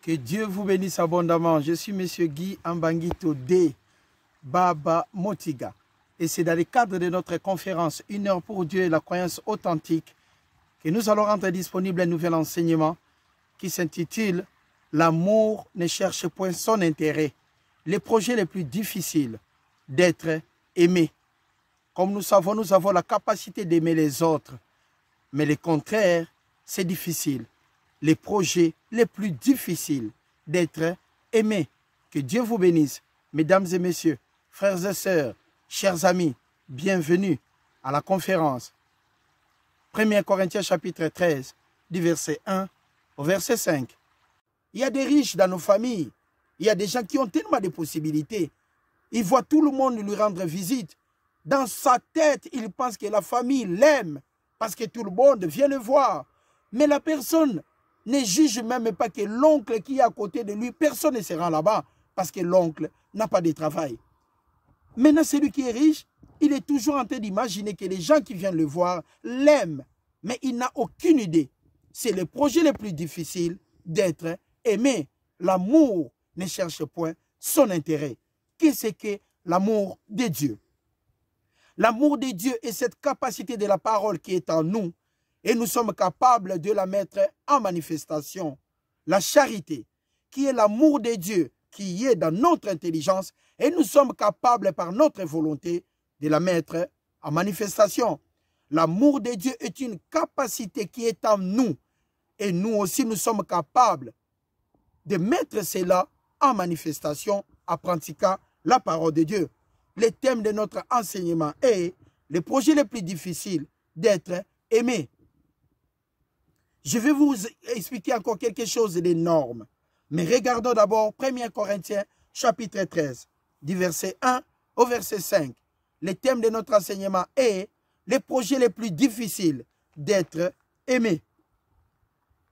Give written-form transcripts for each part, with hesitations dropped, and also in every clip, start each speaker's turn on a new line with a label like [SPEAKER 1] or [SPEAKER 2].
[SPEAKER 1] Que Dieu vous bénisse abondamment. Je suis M. Guy Ambangito de Baba Motiga. Et c'est dans le cadre de notre conférence 1 heure pour Dieu et la croyance authentique que nous allons rendre disponible un nouvel enseignement qui s'intitule « L'amour ne cherche point son intérêt ». Les projets les plus difficiles d'être aimé. Comme nous savons la capacité d'aimer les autres. Mais le contraire, c'est difficile. Les projets les plus difficiles d'être aimé. Que Dieu vous bénisse, mesdames et messieurs, frères et sœurs, chers amis, bienvenue à la conférence. 1 Corinthiens chapitre 13, du verset 1 au verset 5. Il y a des riches dans nos familles. Il y a des gens qui ont tellement de possibilités. Ils voient tout le monde lui rendre visite. Dans sa tête, il pense que la famille l'aime parce que tout le monde vient le voir. Mais la personne ne juge même pas que l'oncle qui est à côté de lui, personne ne se rend là-bas parce que l'oncle n'a pas de travail. Maintenant, celui qui est riche, il est toujours en train d'imaginer que les gens qui viennent le voir l'aiment. Mais il n'a aucune idée. C'est le projet le plus difficile d'être aimé. L'amour ne cherche point son intérêt. Qu'est-ce que l'amour de Dieu? L'amour de Dieu est cette capacité de la parole qui est en nous et nous sommes capables de la mettre en manifestation. La charité, qui est l'amour de Dieu, qui est dans notre intelligence et nous sommes capables par notre volonté de la mettre en manifestation. L'amour de Dieu est une capacité qui est en nous et nous aussi nous sommes capables de mettre cela en manifestation en pratiquant la parole de Dieu. Le thème de notre enseignement est le projet le plus difficile d'être aimé. Je vais vous expliquer encore quelque chose d'énorme. Mais regardons d'abord 1 Corinthiens chapitre 13, du verset 1 au verset 5. Le thème de notre enseignement est le projet le plus difficile d'être aimé.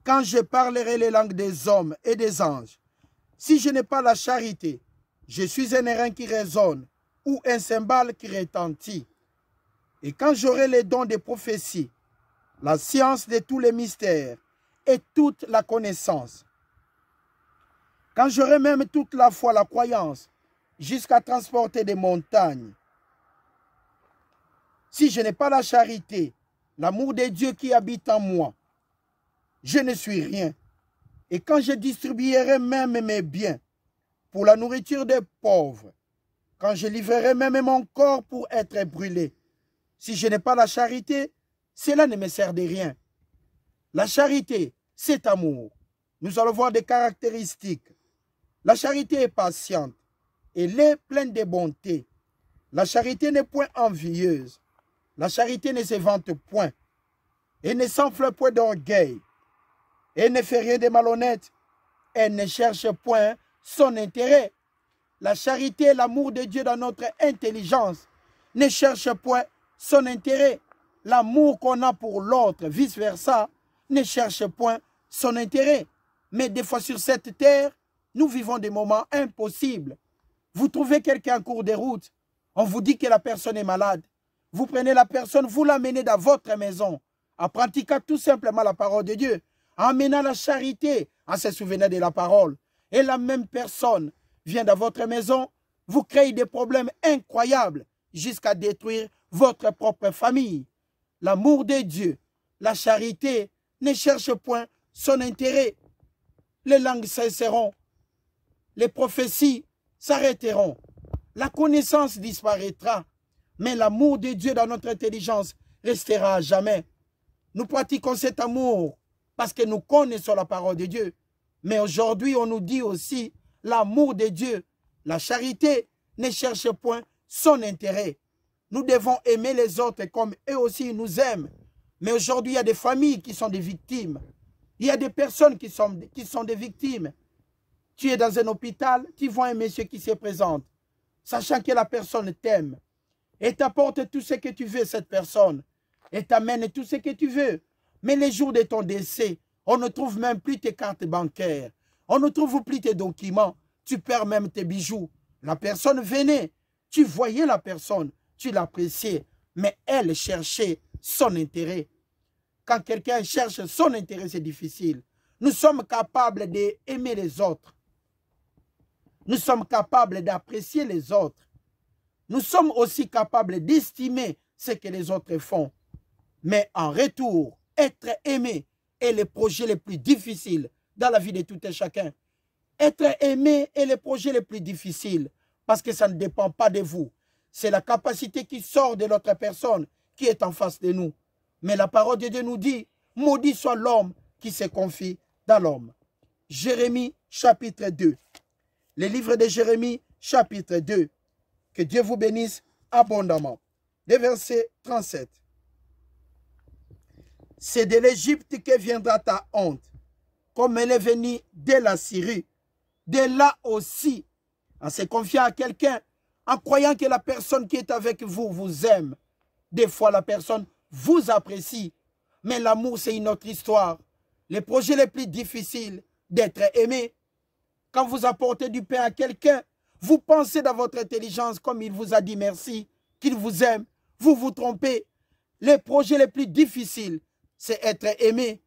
[SPEAKER 1] Quand je parlerai les langues des hommes et des anges, si je n'ai pas la charité, je suis un airain qui résonne ou un cymbale qui retentit. Et quand j'aurai les dons de prophétie, la science de tous les mystères et toute la connaissance, quand j'aurai même toute la foi, la croyance, jusqu'à transporter des montagnes, si je n'ai pas la charité, l'amour de Dieu qui habite en moi, je ne suis rien. Et quand je distribuerai même mes biens pour la nourriture des pauvres, quand je livrerai même mon corps pour être brûlé, si je n'ai pas la charité, cela ne me sert de rien. La charité, c'est amour. Nous allons voir des caractéristiques. La charité est patiente. Elle est pleine de bonté. La charité n'est point envieuse. La charité ne se vante point. Elle ne s'enfle point d'orgueil. Elle ne fait rien de malhonnête. Elle ne cherche point son intérêt. La charité et l'amour de Dieu dans notre intelligence ne cherche point son intérêt. L'amour qu'on a pour l'autre, vice-versa, ne cherche point son intérêt. Mais des fois sur cette terre, nous vivons des moments impossibles. Vous trouvez quelqu'un en cours de route, on vous dit que la personne est malade. Vous prenez la personne, vous l'amenez dans votre maison, en pratiquant tout simplement la parole de Dieu, en menant la charité, en se souvenant de la parole. Et la même personne vient dans votre maison, vous créez des problèmes incroyables jusqu'à détruire votre propre famille. L'amour de Dieu, la charité ne cherche point son intérêt. Les langues cesseront, les prophéties s'arrêteront, la connaissance disparaîtra, mais l'amour de Dieu dans notre intelligence restera à jamais. Nous pratiquons cet amour parce que nous connaissons la parole de Dieu. Mais aujourd'hui, on nous dit aussi l'amour de Dieu, la charité ne cherche point son intérêt. Nous devons aimer les autres comme eux aussi nous aiment. Mais aujourd'hui, il y a des familles qui sont des victimes. Il y a des personnes qui sont des victimes. Tu es dans un hôpital, tu vois un monsieur qui se présente, sachant que la personne t'aime. Et t'apporte tout ce que tu veux, cette personne. Et t'amène tout ce que tu veux. Mais les jours de ton décès, on ne trouve même plus tes cartes bancaires. On ne trouve plus tes documents. Tu perds même tes bijoux. La personne venait. Tu voyais la personne. Tu l'appréciais. Mais elle cherchait son intérêt. Quand quelqu'un cherche son intérêt, c'est difficile. nous sommes capables d'aimer les autres. Nous sommes capables d'apprécier les autres. Nous sommes aussi capables d'estimer ce que les autres font. Mais en retour, être aimé est le projet le plus difficile dans la vie de tout et chacun. Être aimé est le projet le plus difficile parce que ça ne dépend pas de vous. C'est la capacité qui sort de l'autre personne qui est en face de nous. Mais la parole de Dieu nous dit, maudit soit l'homme qui se confie dans l'homme. Jérémie chapitre 2. Le livre de Jérémie chapitre 2. Que Dieu vous bénisse abondamment. Le verset 37. C'est de l'Égypte que viendra ta honte, comme elle est venue de la Syrie. De là aussi, en se confiant à quelqu'un, en croyant que la personne qui est avec vous vous aime. Des fois, la personne vous apprécie, mais l'amour, c'est une autre histoire. Le projet le plus difficile d'être aimé. Quand vous apportez du pain à quelqu'un, vous pensez dans votre intelligence, comme il vous a dit merci, qu'il vous aime. Vous vous trompez. Le projet le plus difficile, c'est être aimé.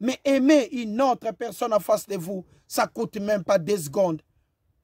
[SPEAKER 1] Mais aimer une autre personne en face de vous, ça ne coûte même pas 2 secondes.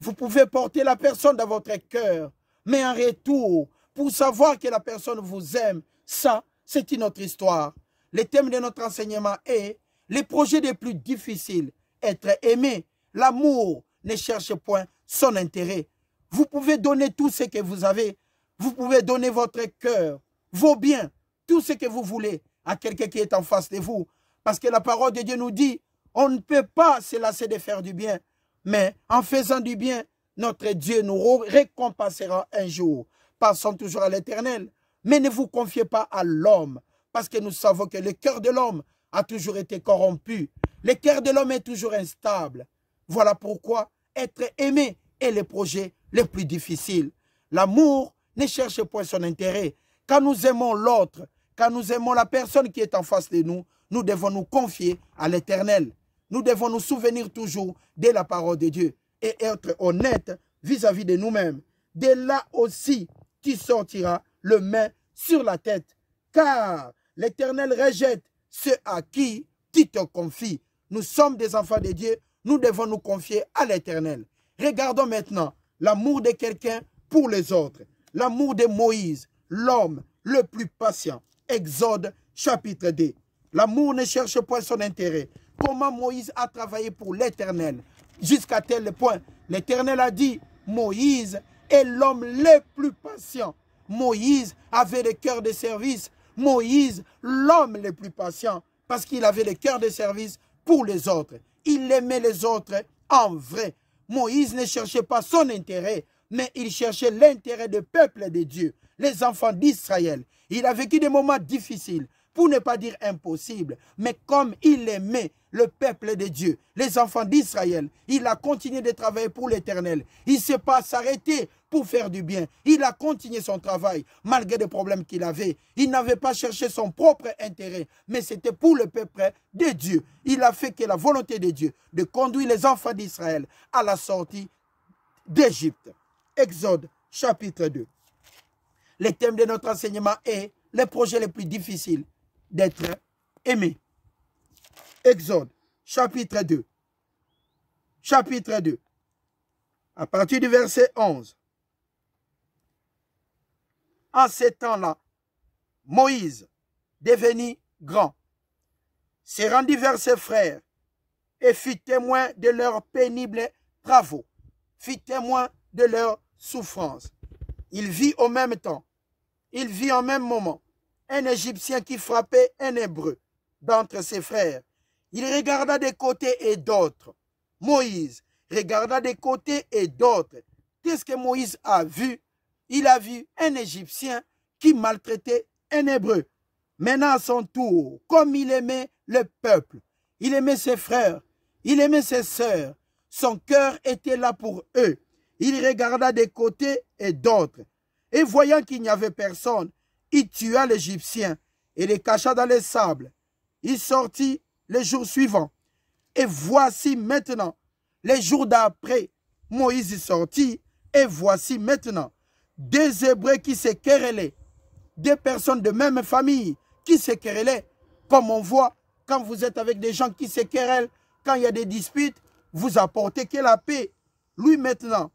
[SPEAKER 1] Vous pouvez porter la personne dans votre cœur, mais en retour, pour savoir que la personne vous aime, ça, c'est une autre histoire. Le thème de notre enseignement est les projets les plus difficiles, être aimé. L'amour ne cherche point son intérêt. Vous pouvez donner tout ce que vous avez. Vous pouvez donner votre cœur, vos biens, tout ce que vous voulez à quelqu'un qui est en face de vous. Parce que la parole de Dieu nous dit, on ne peut pas se lasser de faire du bien. Mais en faisant du bien, notre Dieu nous récompensera un jour. Passons toujours à l'Éternel. Mais ne vous confiez pas à l'homme. Parce que nous savons que le cœur de l'homme a toujours été corrompu. Le cœur de l'homme est toujours instable. Voilà pourquoi être aimé est le projet le plus difficile. L'amour ne cherche point son intérêt. Quand nous aimons l'autre, quand nous aimons la personne qui est en face de nous, nous devons nous confier à l'Éternel. Nous devons nous souvenir toujours de la parole de Dieu et être honnête vis-à-vis de nous-mêmes. De là aussi qui sortira le main sur la tête. Car l'Éternel rejette ceux à qui tu te confies. Nous sommes des enfants de Dieu, nous devons nous confier à l'Éternel. Regardons maintenant l'amour de quelqu'un pour les autres. L'amour de Moïse, l'homme le plus patient. Exode chapitre 2. L'amour ne cherche point son intérêt. Comment Moïse a travaillé pour l'Éternel. Jusqu'à tel point, l'Éternel a dit, Moïse est l'homme le plus patient. Moïse avait le cœur de service. Moïse, l'homme le plus patient, parce qu'il avait le cœur de service pour les autres. Il aimait les autres en vrai. Moïse ne cherchait pas son intérêt, mais il cherchait l'intérêt du peuple de Dieu, les enfants d'Israël. Il a vécu des moments difficiles, pour ne pas dire impossibles, mais comme il aimait le peuple de Dieu, les enfants d'Israël, il a continué de travailler pour l'Éternel. Il ne s'est pas s'arrêter pour faire du bien. Il a continué son travail malgré les problèmes qu'il avait. Il n'avait pas cherché son propre intérêt, mais c'était pour le peuple de Dieu. Il a fait que la volonté de Dieu de conduire les enfants d'Israël à la sortie d'Égypte. Exode chapitre 2. Le thème de notre enseignement est le projet le plus difficile d'être aimé. Exode chapitre 2. Chapitre 2. À partir du verset 11. En ces temps-là, Moïse, devenu grand, s'est rendu vers ses frères et fut témoin de leurs pénibles travaux, fut témoin de leurs souffrances. Il vit au même temps, il vit en même moment, un Égyptien qui frappait un Hébreu d'entre ses frères. Il regarda des côtés et d'autres. Moïse regarda des côtés et d'autres. Qu'est-ce que Moïse a vu? Il a vu un Égyptien qui maltraitait un Hébreu. Maintenant à son tour, comme il aimait le peuple, il aimait ses frères, il aimait ses sœurs, son cœur était là pour eux. Il regarda des côtés et d'autres. Et voyant qu'il n'y avait personne, il tua l'Égyptien et le cacha dans les sables. Il sortit le jour suivant. Et voici maintenant, les jours d'après, Moïse sortit. Et voici maintenant, 2 Hébreux qui se querellaient, 2 personnes de même famille qui se querellaient. Comme on voit, quand vous êtes avec des gens qui se querellent, Quand il y a des disputes, vous apportez que la paix. Lui maintenant,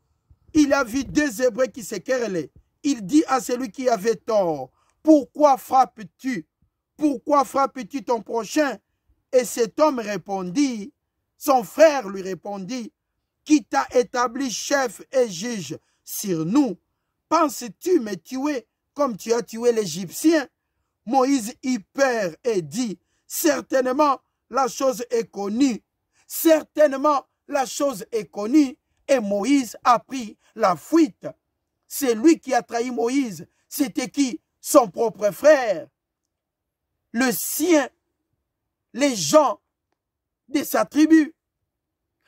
[SPEAKER 1] il a vu deux Hébreux qui se querellaient. Il dit à celui qui avait tort, pourquoi frappes-tu? Pourquoi frappes-tu ton prochain? Et cet homme répondit, son frère lui répondit, qui t'a établi chef et juge sur nous? Penses-tu me tuer comme tu as tué l'Égyptien? Moïse y perd et dit, certainement la chose est connue. Certainement la chose est connue. Et Moïse a pris la fuite. C'est lui qui a trahi Moïse. C'était qui? Son propre frère. Le sien. Les gens de sa tribu.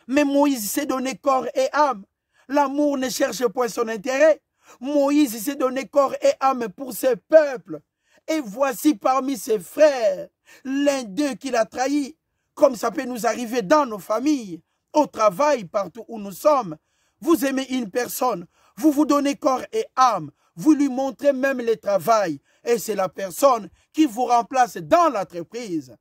[SPEAKER 1] Mais Moïse s'est donné corps et âme. L'amour ne cherche point son intérêt. Moïse s'est donné corps et âme pour ses peuples. Et voici parmi ses frères, l'un d'eux qui l'a trahi. Comme ça peut nous arriver dans nos familles, au travail, partout où nous sommes. Vous aimez une personne, vous vous donnez corps et âme, vous lui montrez même le travail. Et c'est la personne qui vous remplace dans l'entreprise.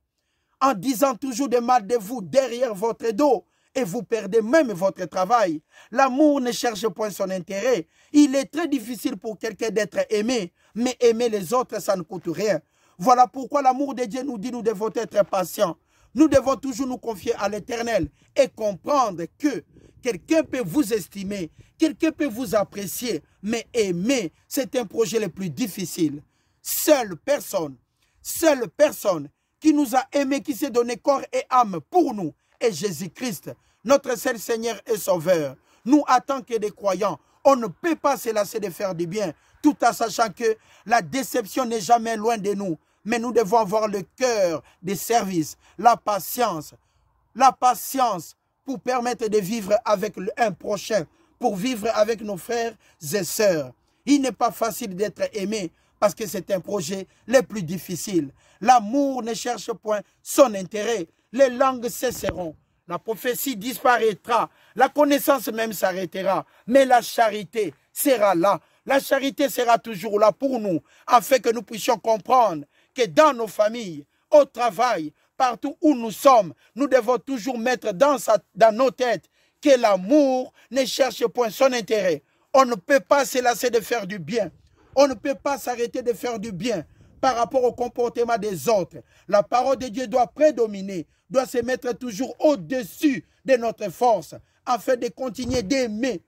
[SPEAKER 1] En disant toujours de mal de vous derrière votre dos. Et vous perdez même votre travail. L'amour ne cherche point son intérêt. Il est très difficile pour quelqu'un d'être aimé. Mais aimer les autres, ça ne coûte rien. Voilà pourquoi l'amour de Dieu nous dit nous devons être patients. Nous devons toujours nous confier à l'Éternel et comprendre que quelqu'un peut vous estimer, quelqu'un peut vous apprécier, mais aimer, c'est un projet le plus difficile. Seule personne qui nous a aimés, qui s'est donné corps et âme pour nous, est Jésus-Christ, notre seul Seigneur et Sauveur. Nous, en tant que des croyants, on ne peut pas se lasser de faire du bien, tout en sachant que la déception n'est jamais loin de nous. Mais nous devons avoir le cœur des services, la patience pour permettre de vivre avec un prochain, pour vivre avec nos frères et sœurs. Il n'est pas facile d'être aimé parce que c'est un projet le plus difficile. L'amour ne cherche point son intérêt. Les langues cesseront, la prophétie disparaîtra, la connaissance même s'arrêtera, mais la charité sera là. La charité sera toujours là pour nous, afin que nous puissions comprendre que dans nos familles, au travail, partout où nous sommes, nous devons toujours mettre dans nos têtes que l'amour ne cherche point son intérêt. On ne peut pas se lasser de faire du bien. On ne peut pas s'arrêter de faire du bien par rapport au comportement des autres. La parole de Dieu doit prédominer, doit se mettre toujours au-dessus de notre force, afin de continuer d'aimer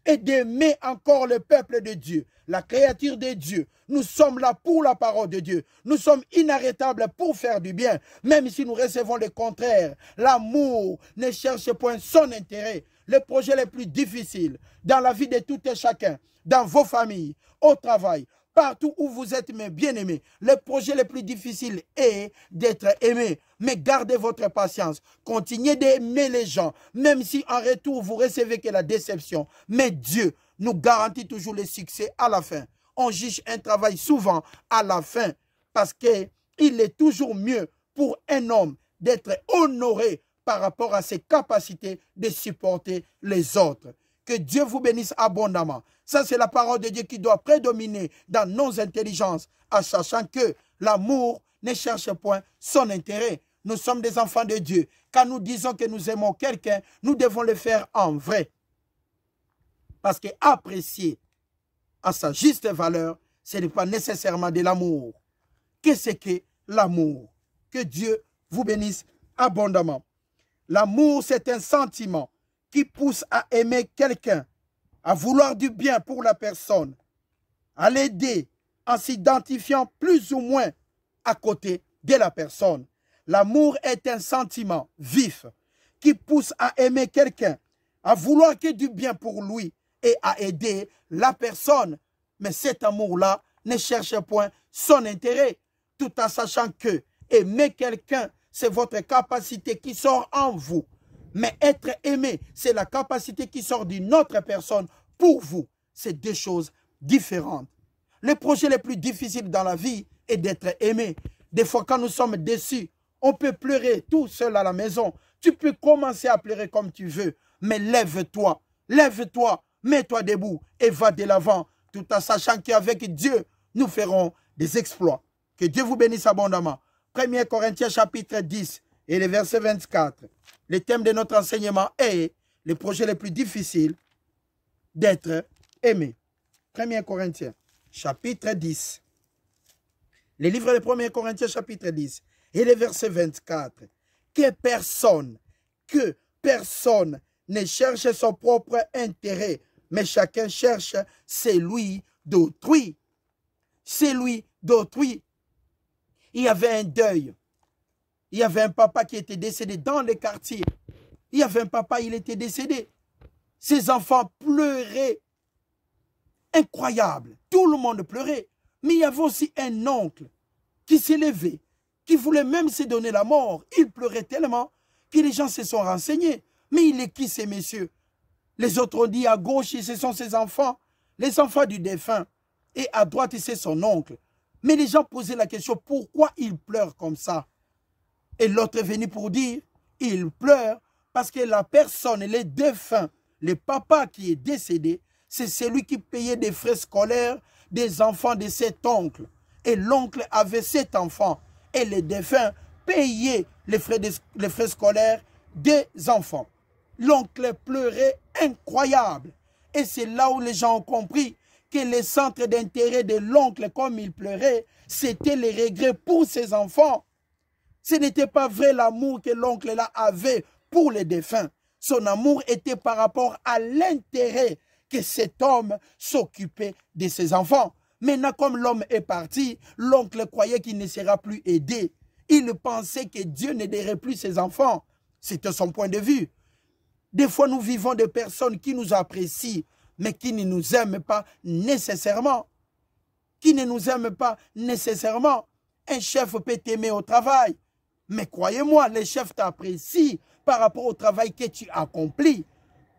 [SPEAKER 1] et d'aimer encore le peuple de Dieu, la créature de Dieu. Nous sommes là pour la parole de Dieu. Nous sommes inarrêtables pour faire du bien, même si nous recevons le contraire. L'amour ne cherche point son intérêt. Le projet le plus difficile dans la vie de tout et chacun, dans vos familles, au travail, partout où vous êtes mes bien-aimés, le projet le plus difficile est d'être aimé. Mais gardez votre patience. Continuez d'aimer les gens, même si en retour vous recevez que la déception. Mais Dieu nous garantit toujours le succès à la fin. On juge un travail souvent à la fin parce qu'il est toujours mieux pour un homme d'être honoré par rapport à ses capacités de supporter les autres. Que Dieu vous bénisse abondamment. Ça, c'est la parole de Dieu qui doit prédominer dans nos intelligences, en sachant que l'amour ne cherche point son intérêt. Nous sommes des enfants de Dieu. Quand nous disons que nous aimons quelqu'un, nous devons le faire en vrai. Parce qu'apprécier à sa juste valeur, ce n'est pas nécessairement de l'amour. Qu'est-ce que l'amour? Que Dieu vous bénisse abondamment. L'amour, c'est un sentiment qui pousse à aimer quelqu'un, à vouloir du bien pour la personne, à l'aider en s'identifiant plus ou moins à côté de la personne. L'amour est un sentiment vif qui pousse à aimer quelqu'un, à vouloir que du bien pour lui et à aider la personne. Mais cet amour-là ne cherche point son intérêt, tout en sachant que aimer quelqu'un, c'est votre capacité qui sort en vous. Mais être aimé, c'est la capacité qui sort d'une autre personne pour vous. C'est deux choses différentes. Le projet le plus difficile dans la vie est d'être aimé. Des fois, quand nous sommes déçus, on peut pleurer tout seul à la maison. Tu peux commencer à pleurer comme tu veux. Mais lève-toi, mets-toi debout et va de l'avant. Tout en sachant qu'avec Dieu, nous ferons des exploits. Que Dieu vous bénisse abondamment. 1 Corinthiens chapitre 10, Et le verset 24. Le thème de notre enseignement est le projet le plus difficile d'être aimé. 1 Corinthiens, chapitre 10. Le livre de 1 Corinthiens, chapitre 10. Et le verset 24. Que personne ne cherche son propre intérêt, mais chacun cherche celui d'autrui. Celui d'autrui. Il y avait un deuil. Il y avait un papa qui était décédé dans le quartier. Il y avait un papa, il était décédé. Ses enfants pleuraient. Incroyable. Tout le monde pleurait. Mais il y avait aussi un oncle qui s'est levé, qui voulait même se donner la mort. Il pleurait tellement que les gens se sont renseignés. Mais il est qui ces messieurs? Les autres ont dit à gauche, ce sont ses enfants, les enfants du défunt. Et à droite, c'est son oncle. Mais les gens posaient la question, pourquoi il pleure comme ça? Et l'autre est venu pour dire, il pleure parce que la personne, le défunt, le papa qui est décédé, c'est celui qui payait des frais scolaires des enfants de cet oncle. Et l'oncle avait 7 enfants. Et le défunt payait les frais scolaires des enfants. L'oncle pleurait incroyable. Et c'est là où les gens ont compris que le centre d'intérêt de l'oncle, comme il pleurait, c'était les regrets pour ses enfants. Ce n'était pas vrai l'amour que l'oncle là avait pour les défunts. Son amour était par rapport à l'intérêt que cet homme s'occupait de ses enfants. Maintenant, comme l'homme est parti, l'oncle croyait qu'il ne sera plus aidé. Il pensait que Dieu n'aiderait plus ses enfants. C'était son point de vue. Des fois, nous vivons des personnes qui nous apprécient, mais qui ne nous aiment pas nécessairement. Qui ne nous aiment pas nécessairement. Un chef peut t'aimer au travail, mais croyez-moi, le chef t'apprécie par rapport au travail que tu accomplis.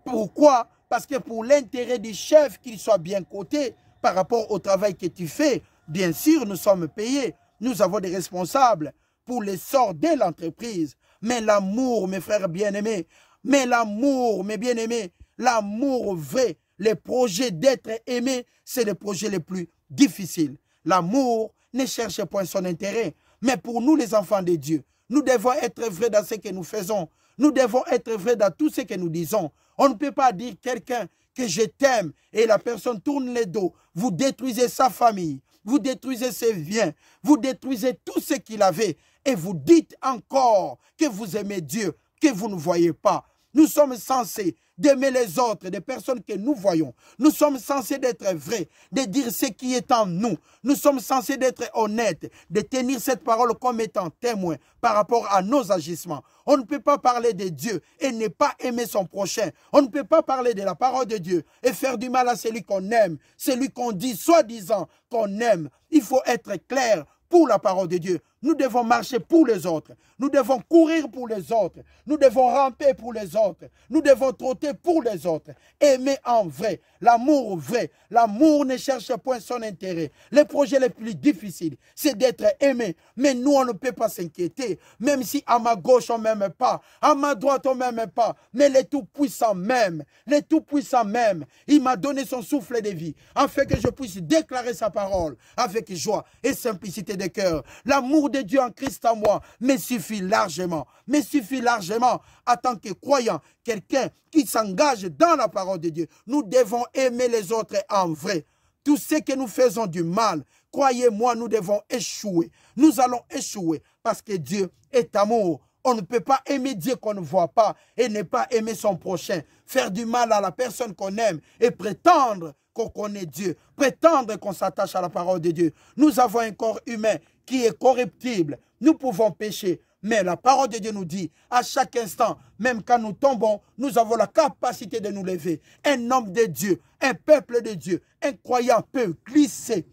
[SPEAKER 1] Pourquoi? Parce que pour l'intérêt du chef, qu'il soit bien coté par rapport au travail que tu fais, bien sûr, nous sommes payés. Nous avons des responsables pour l'essor de l'entreprise. Mais l'amour, mes frères bien-aimés, mais l'amour, mes bien-aimés, l'amour vrai, le projet d'être aimé, c'est le projet le plus difficile. L'amour ne cherche point son intérêt. Mais pour nous, les enfants de Dieu, nous devons être vrais dans ce que nous faisons. Nous devons être vrais dans tout ce que nous disons. On ne peut pas dire quelqu'un que je t'aime et la personne tourne le dos. Vous détruisez sa famille, vous détruisez ses biens, vous détruisez tout ce qu'il avait et vous dites encore que vous aimez Dieu, que vous ne voyez pas. Nous sommes censés d'aimer les autres, des personnes que nous voyons. Nous sommes censés d'être vrais, de dire ce qui est en nous. Nous sommes censés d'être honnêtes, de tenir cette parole comme étant témoin par rapport à nos agissements. On ne peut pas parler de Dieu et ne pas aimer son prochain. On ne peut pas parler de la parole de Dieu et faire du mal à celui qu'on aime, celui qu'on dit soi-disant qu'on aime. Il faut être clair pour la parole de Dieu. Nous devons marcher pour les autres. Nous devons courir pour les autres. Nous devons ramper pour les autres. Nous devons trotter pour les autres. Aimer en vrai. L'amour vrai. L'amour ne cherche point son intérêt. Le projet le plus difficile, c'est d'être aimé. Mais nous, on ne peut pas s'inquiéter. Même si à ma gauche, on ne m'aime pas. À ma droite, on ne m'aime pas. Mais le Tout-Puissant m'aime. Le Tout-Puissant m'aime. Il m'a donné son souffle de vie, afin que je puisse déclarer sa parole avec joie et simplicité de cœur. L'amour de Dieu en Christ en moi me suffit largement. Me suffit largement en tant que croyant, quelqu'un qui s'engage dans la parole de Dieu. Nous devons aimer les autres en vrai. Tout ce que nous faisons du mal, croyez-moi, nous devons échouer. Nous allons échouer parce que Dieu est amour. On ne peut pas aimer Dieu qu'on ne voit pas et ne pas aimer son prochain. Faire du mal à la personne qu'on aime et prétendre qu'on connaît Dieu, prétendre qu'on s'attache à la parole de Dieu. Nous avons un corps humain qui est corruptible. Nous pouvons pécher, mais la parole de Dieu nous dit, à chaque instant, même quand nous tombons, nous avons la capacité de nous lever. Un homme de Dieu, un peuple de Dieu, un croyant peut glisser,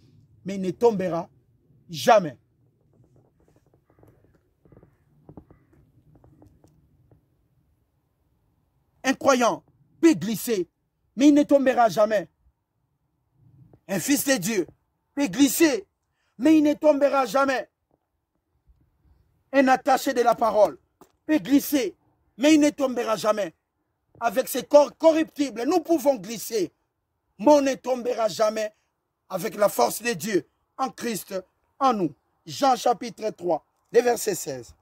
[SPEAKER 1] mais il ne tombera jamais. Un croyant peut glisser, mais il ne tombera jamais. Un fils de Dieu peut glisser, mais il ne tombera jamais. Un attaché de la parole peut glisser, mais il ne tombera jamais. Avec ses corps corruptibles, nous pouvons glisser, mais on ne tombera jamais avec la force de Dieu en Christ, en nous. Jean chapitre 3, le verset 16.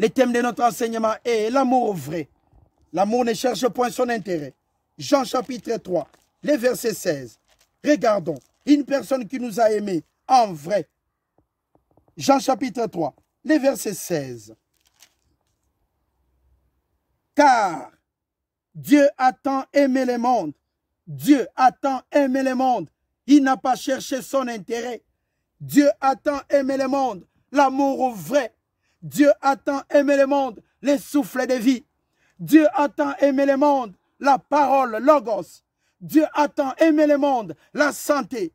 [SPEAKER 1] Le thème de notre enseignement est l'amour vrai. L'amour ne cherche point son intérêt. Jean chapitre 3, le verset 16. Regardons, une personne qui nous a aimés en vrai. Jean chapitre 3, le verset 16. Car Dieu a tant aimé le monde. Dieu a tant aimé le monde. Il n'a pas cherché son intérêt. Dieu a tant aimé le monde. L'amour vrai. Dieu a tant aimé le monde. Le souffle de vie. Dieu a tant aimé le monde. La parole, logos. Dieu a tant aimé le monde. La santé.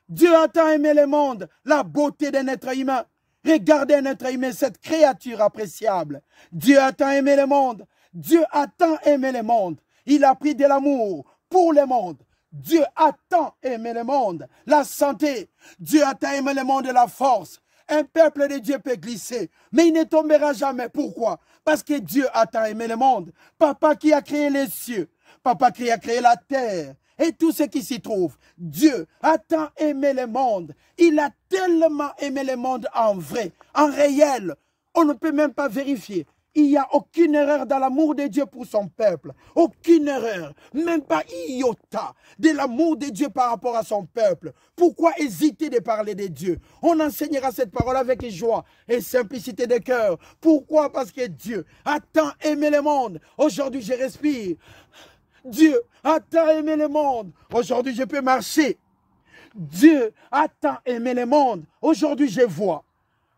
[SPEAKER 1] Dieu a tant aimé le monde. La beauté d'un être humain. Regardez un être humain, cette créature appréciable. Dieu a tant aimé le monde. Dieu a tant aimé le monde. Il a pris de l'amour pour le monde. Dieu a tant aimé le monde. La santé. Dieu a tant aimé le monde et la force. Un peuple de Dieu peut glisser, mais il ne tombera jamais. Pourquoi? Parce que Dieu a tant aimé le monde. Papa qui a créé les cieux. Papa qui a créé la terre. Et tout ce qui s'y trouve. Dieu a tant aimé le monde. Il a tellement aimé le monde en vrai, en réel. On ne peut même pas vérifier. Il n'y a aucune erreur dans l'amour de Dieu pour son peuple. Aucune erreur, même pas iota de l'amour de Dieu par rapport à son peuple. Pourquoi hésiter de parler de Dieu? On enseignera cette parole avec joie et simplicité de cœur. Pourquoi? Parce que Dieu a tant aimé le monde. Aujourd'hui, je respire. Dieu a tant aimé le monde. Aujourd'hui, je peux marcher. Dieu a tant aimé le monde. Aujourd'hui, je vois.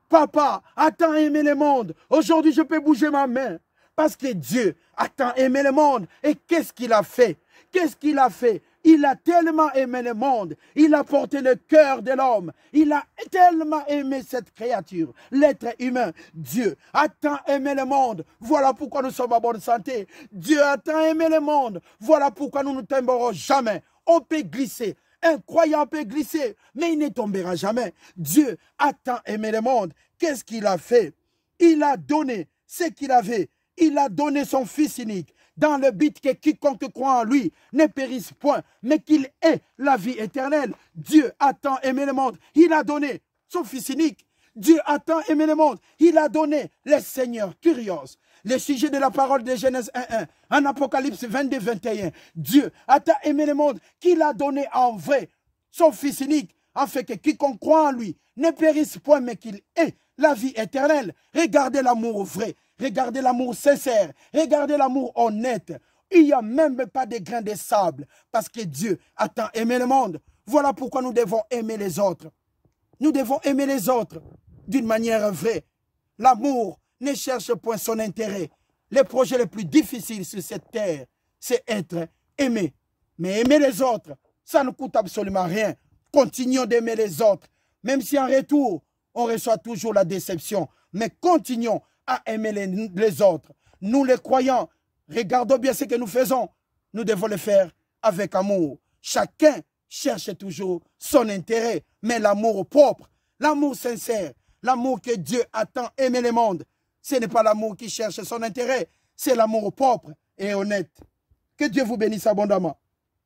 [SPEAKER 1] Papa a tant aimé le monde. Aujourd'hui, je peux bouger ma main. Parce que Dieu a tant aimé le monde. Et qu'est-ce qu'il a fait? Qu'est-ce qu'il a fait? Il a tellement aimé le monde. Il a porté le cœur de l'homme. Il a tellement aimé cette créature, l'être humain. Dieu a tant aimé le monde. Voilà pourquoi nous sommes en bonne santé. Dieu a tant aimé le monde. Voilà pourquoi nous ne tomberons jamais. On peut glisser. Un croyant peut glisser, mais il ne tombera jamais. Dieu a tant aimé le monde. Qu'est-ce qu'il a fait? Il a donné ce qu'il avait. Il a donné son Fils unique dans le but que quiconque croit en lui ne périsse point, mais qu'il ait la vie éternelle. Dieu a tant aimé le monde. Il a donné son Fils unique. Dieu a tant aimé le monde. Il a donné le Seigneur Kyrios. Le sujet de la parole de Genèse 1.1, en Apocalypse 22.21. Dieu a tant aimé le monde qu'il a donné en vrai son Fils unique, afin que quiconque croit en lui ne périsse point, mais qu'il ait la vie éternelle. Regardez l'amour vrai, regardez l'amour sincère, regardez l'amour honnête. Il n'y a même pas de grain de sable, parce que Dieu a tant aimé le monde. Voilà pourquoi nous devons aimer les autres. Nous devons aimer les autres d'une manière vraie. L'amour ne cherche point son intérêt. Le projet le plus difficile sur cette terre, c'est être aimé. Mais aimer les autres, ça ne coûte absolument rien. Continuons d'aimer les autres. Même si en retour, on reçoit toujours la déception. Mais continuons à aimer les autres. Nous les croyants, regardons bien ce que nous faisons. Nous devons le faire avec amour. Chacun cherche toujours son intérêt. Mais l'amour propre, l'amour sincère, l'amour que Dieu a tant aimé le monde, ce n'est pas l'amour qui cherche son intérêt, c'est l'amour propre et honnête. Que Dieu vous bénisse abondamment.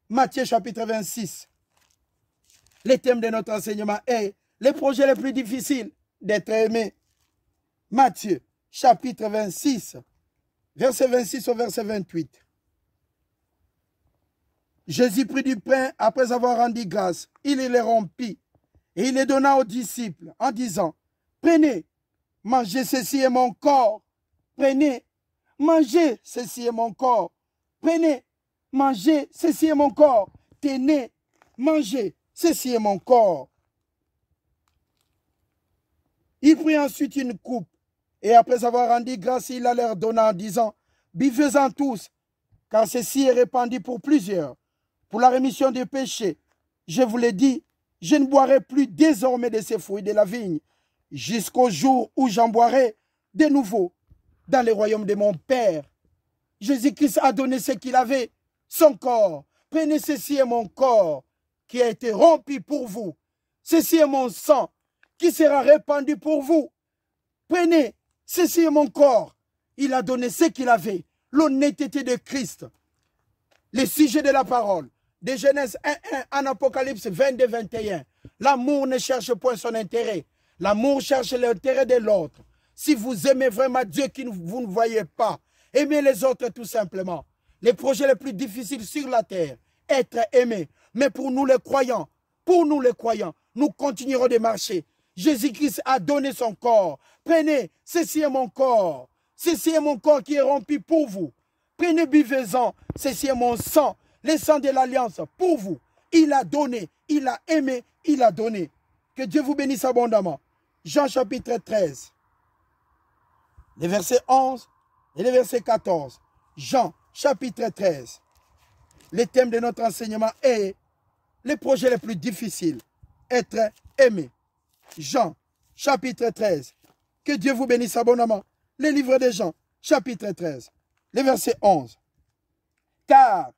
[SPEAKER 1] Matthieu chapitre 26. Le thème de notre enseignement est le projet le plus difficile d'être aimé. Matthieu chapitre 26, verset 26 au verset 28. Jésus prit du pain après avoir rendu grâce. Il le rompit et il le donna aux disciples en disant, prenez, mangez, ceci est mon corps. Prenez, mangez, ceci est mon corps. Prenez, mangez, ceci est mon corps. Tenez, mangez, ceci est mon corps. Il prit ensuite une coupe et après avoir rendu grâce, il la leur donna en disant, buvez-en tous, car ceci est répandu pour plusieurs, pour la rémission des péchés. Je vous l'ai dit, je ne boirai plus désormais de ces fruits de la vigne, jusqu'au jour où j'en boirai de nouveau dans le royaume de mon Père. Jésus-Christ a donné ce qu'il avait, son corps. Prenez, ceci est mon corps qui a été rompu pour vous. Ceci est mon sang qui sera répandu pour vous. Prenez, ceci est mon corps. Il a donné ce qu'il avait, l'honnêteté de Christ. Le sujet de la parole, de Genèse 1.1 en Apocalypse 22.21. L'amour ne cherche point son intérêt. L'amour cherche l'intérêt de l'autre. Si vous aimez vraiment Dieu que vous ne voyez pas, aimez les autres tout simplement. Les projets les plus difficiles sur la terre, être aimé. Mais pour nous les croyants, nous continuerons de marcher. Jésus-Christ a donné son corps. Prenez, ceci est mon corps. Ceci est mon corps qui est rempli pour vous. Prenez, buvez-en. Ceci est mon sang, le sang de l'alliance pour vous. Il a donné, il a aimé, il a donné. Que Dieu vous bénisse abondamment. Jean chapitre 13, les versets 11 et les versets 14. Jean chapitre 13. Le thème de notre enseignement est les projets les plus difficiles. Être aimé. Jean chapitre 13. Que Dieu vous bénisse abondamment. Le livre de Jean chapitre 13. Le verset 11. Car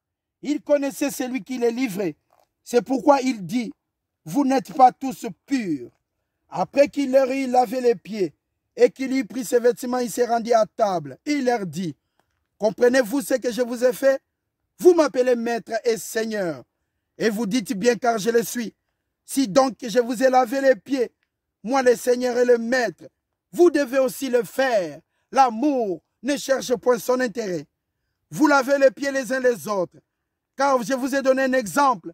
[SPEAKER 1] il connaissait celui qui les livrait. C'est pourquoi il dit, vous n'êtes pas tous purs. Après qu'il leur eut lavé les pieds et qu'il eut pris ses vêtements, il s'est rendu à table. Et il leur dit, comprenez-vous ce que je vous ai fait? Vous m'appelez maître et seigneur. Et vous dites bien car je le suis. Si donc je vous ai lavé les pieds, moi le seigneur et le maître, vous devez aussi le faire. L'amour ne cherche point son intérêt. Vous lavez les pieds les uns les autres. Car je vous ai donné un exemple,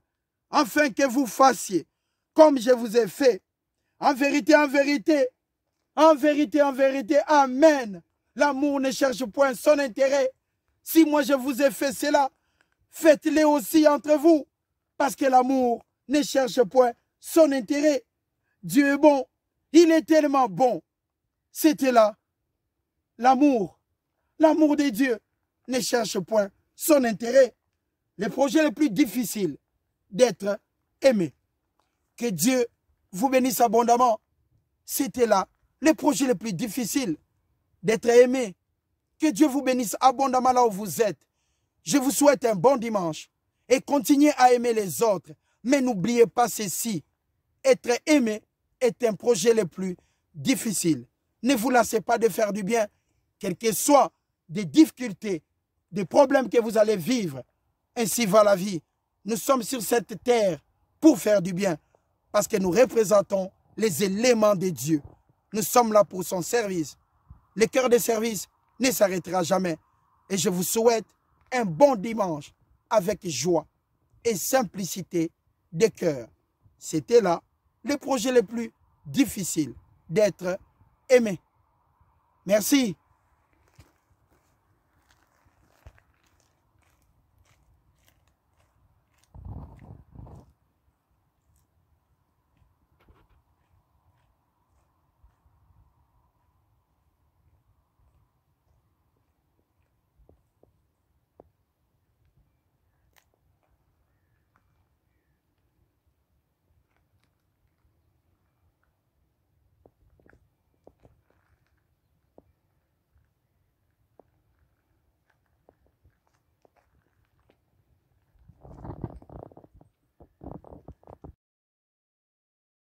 [SPEAKER 1] afin que vous fassiez comme je vous ai fait. En vérité, en vérité, en vérité, en vérité, amen. L'amour ne cherche point son intérêt. Si moi je vous ai fait cela, faites-le aussi entre vous. Parce que l'amour ne cherche point son intérêt. Dieu est bon. Il est tellement bon. C'était là. L'amour. L'amour de Dieu ne cherche point son intérêt. Le projet le plus difficile d'être aimé. Que Dieu vous bénisse abondamment. C'était là le projet le plus difficile d'être aimé. Que Dieu vous bénisse abondamment là où vous êtes. Je vous souhaite un bon dimanche et continuez à aimer les autres. Mais n'oubliez pas ceci. Être aimé est un projet le plus difficile. Ne vous lassez pas de faire du bien, quelles que soient des difficultés, des problèmes que vous allez vivre. Ainsi va la vie. Nous sommes sur cette terre pour faire du bien parce que nous représentons les éléments de Dieu. Nous sommes là pour son service. Le cœur de service ne s'arrêtera jamais. Et je vous souhaite un bon dimanche avec joie et simplicité de cœur. C'était là le projet le plus difficile d'être aimé. Merci.